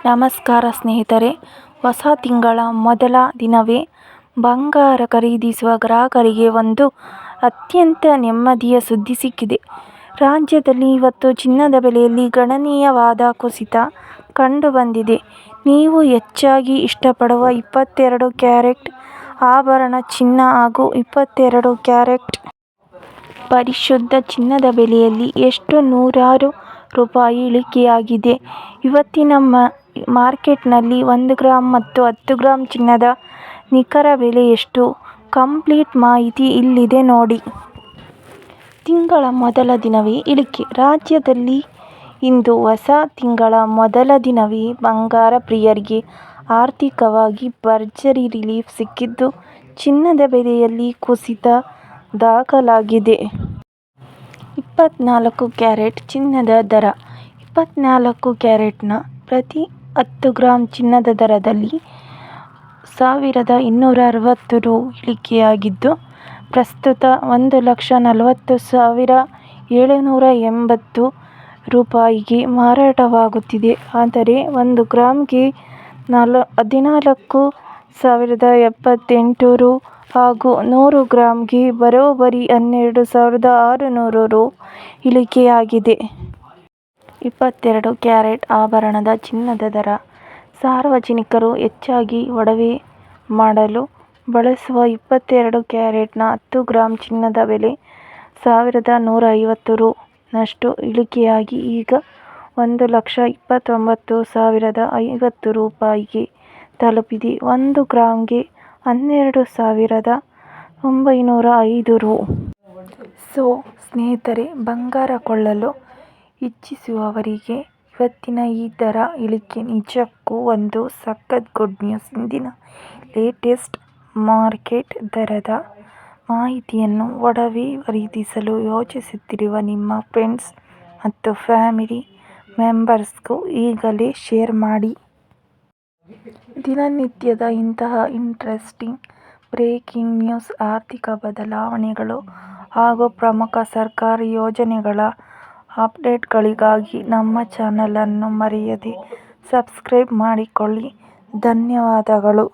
ನಮಸ್ಕಾರ ಸ್ನೇಹಿತರೆ, ಹೊಸ ತಿಂಗಳ ಮೊದಲ ದಿನವೇ ಬಂಗಾರ ಖರೀದಿಸುವ ಗ್ರಾಹಕರಿಗೆ ಒಂದು ಅತ್ಯಂತ ನೆಮ್ಮದಿಯ ಸುದ್ದಿ ಸಿಕ್ಕಿದೆ. ರಾಜ್ಯದಲ್ಲಿ ಇವತ್ತು ಚಿನ್ನದ ಬೆಲೆಯಲ್ಲಿ ಗಣನೀಯವಾದ ಕುಸಿತ ಕಂಡುಬಂದಿದೆ. ನೀವು ಹೆಚ್ಚಾಗಿ ಇಷ್ಟಪಡುವ 22 ಕ್ಯಾರೆಟ್ ಆಭರಣ ಚಿನ್ನ ಹಾಗೂ 22 ಕ್ಯಾರೆಟ್ ಪರಿಶುದ್ಧ ಚಿನ್ನದ ಬೆಲೆಯಲ್ಲಿ ಎಷ್ಟು ನೂರಾರು ರೂಪಾಯಿ ಇಳಿಕೆಯಾಗಿದೆ. ಇವತ್ತಿನ ಮಾರ್ಕೆಟ್ನಲ್ಲಿ 1 ಗ್ರಾಂ ಮತ್ತು 10 ಗ್ರಾಂ ಚಿನ್ನದ ನಿಖರ ಬೆಲೆ ಎಷ್ಟು? ಕಂಪ್ಲೀಟ್ ಮಾಹಿತಿ ಇಲ್ಲಿದೆ ನೋಡಿ. ತಿಂಗಳ ಮೊದಲ ದಿನವೇ ಇಳಿಕೆ. ರಾಜ್ಯದಲ್ಲಿ ಇಂದು ಹೊಸ ತಿಂಗಳ ಮೊದಲ ದಿನವೇ ಬಂಗಾರ ಪ್ರಿಯರಿಗೆ ಆರ್ಥಿಕವಾಗಿ ಭರ್ಜರಿ ರಿಲೀಫ್ ಸಿಕ್ಕಿದ್ದು, ಚಿನ್ನದ ಬೆಲೆಯಲ್ಲಿ ಕುಸಿತ ದಾಖಲಾಗಿದೆ. 24 ಕ್ಯಾರೆಟ್ ಚಿನ್ನದ ದರ. 24 ಕ್ಯಾರೆಟ್ನ ಪ್ರತಿ 10 ಗ್ರಾಂ ಚಿನ್ನದ ದರದಲ್ಲಿ 1,260 ರು ಇಳಿಕೆಯಾಗಿದ್ದು, ಪ್ರಸ್ತುತ 1,40,780 ರೂಪಾಯಿಗೆ ಮಾರಾಟವಾಗುತ್ತಿದೆ. ಆದರೆ 1 ಗ್ರಾಂಗೆ 14,078 ರು ಹಾಗೂ 100 ಗ್ರಾಂಗೆ ಬರೋಬ್ಬರಿ 12,600 ರು ಇಳಿಕೆಯಾಗಿದೆ. 22 ಕ್ಯಾರೆಟ್ ಆಭರಣದ ಚಿನ್ನದ ದರ. ಸಾರ್ವಜನಿಕರು ಹೆಚ್ಚಾಗಿ ಒಡವೆ ಮಾಡಲು ಬಳಸುವ 22 ಕ್ಯಾರೆಟ್ನ 10 ಗ್ರಾಂ ಚಿನ್ನದ ಬೆಲೆ 1,150 ರು ನಷ್ಟು ಇಳಿಕೆಯಾಗಿ ಈಗ 1,29,050 ರೂಪಾಯಿಗೆ ತಲುಪಿದೆ. 1 ಗ್ರಾಂಗೆ 12,905 ರು. ಸೊ ಸ್ನೇಹಿತರೆ, ಬಂಗಾರ ಕೊಳ್ಳಲು ಇಚ್ಛಿಸುವವರಿಗೆ ಇವತ್ತಿನ ಈ ದರ ಇಳಿಕೆ ನಿಜಕ್ಕೂ ಒಂದು ಸಖತ್ ಗುಡ್ ನ್ಯೂಸ್. ಇಂದಿನ ಲೇಟೆಸ್ಟ್ ಮಾರ್ಕೆಟ್ ದರದ ಮಾಹಿತಿಯನ್ನು ಒಡವೆ ಖರೀದಿಸಲು ಯೋಚಿಸುತ್ತಿರುವ ನಿಮ್ಮ ಫ್ರೆಂಡ್ಸ್ ಮತ್ತು ಫ್ಯಾಮಿಲಿ ಮೆಂಬರ್ಸ್ಗೂ ಈಗಲೇ ಶೇರ್ ಮಾಡಿ. ದಿನನಿತ್ಯದ ಇಂತಹ ಇಂಟ್ರೆಸ್ಟಿಂಗ್ ಬ್ರೇಕಿಂಗ್ ನ್ಯೂಸ್, ಆರ್ಥಿಕ ಬದಲಾವಣೆಗಳು ಹಾಗೂ ಪ್ರಮುಖ ಸರ್ಕಾರಿ ಯೋಜನೆಗಳ ಅಪ್ಡೇಟ್ಗಳಿಗಾಗಿ ನಮ್ಮ ಚಾನಲನ್ನು ಮರೆಯದೆ ಸಬ್ಸ್ಕ್ರೈಬ್ ಮಾಡಿಕೊಳ್ಳಿ. ಧನ್ಯವಾದಗಳು.